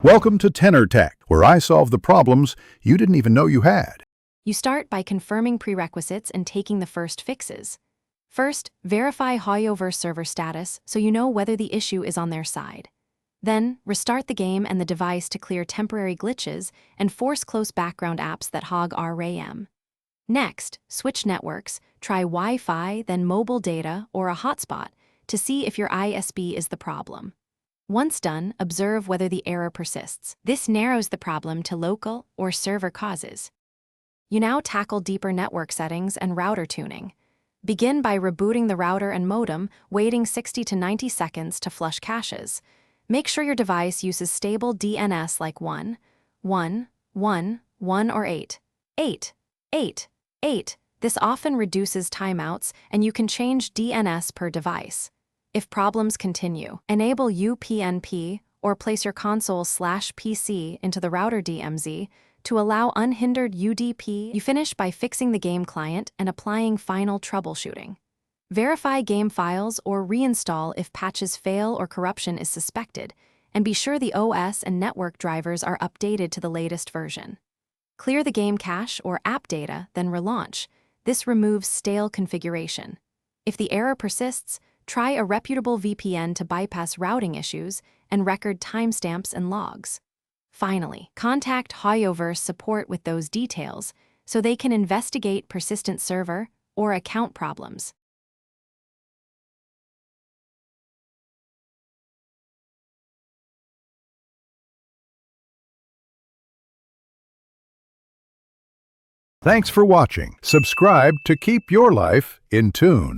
Welcome to Tenor Tech, where I solve the problems you didn't even know you had. You start by confirming prerequisites and taking the first fixes. First, verify Hoyoverse server status so you know whether the issue is on their side. Then, restart the game and the device to clear temporary glitches and force close background apps that hog RAM. Next, switch networks, try Wi-Fi, then mobile data or a hotspot to see if your ISP is the problem. Once done, observe whether the error persists. This narrows the problem to local or server causes. You now tackle deeper network settings and router tuning. Begin by rebooting the router and modem, waiting 60 to 90 seconds to flush caches. Make sure your device uses stable DNS like 1, 1, 1, 1 or 8, 8, 8, 8. This often reduces timeouts and you can change DNS per device. If problems continue, enable UPnP or place your console/PC into the router DMZ to allow unhindered UDP. You finish by fixing the game client and applying final troubleshooting. Verify game files or reinstall if patches fail or corruption is suspected, and be sure the OS and network drivers are updated to the latest version. Clear the game cache or app data, then relaunch. This removes stale configuration. If the error persists, try a reputable VPN to bypass routing issues and record timestamps and logs. Finally, contact Hoyoverse support with those details so they can investigate persistent server or account problems. Thanks for watching. Subscribe to keep your life in tune.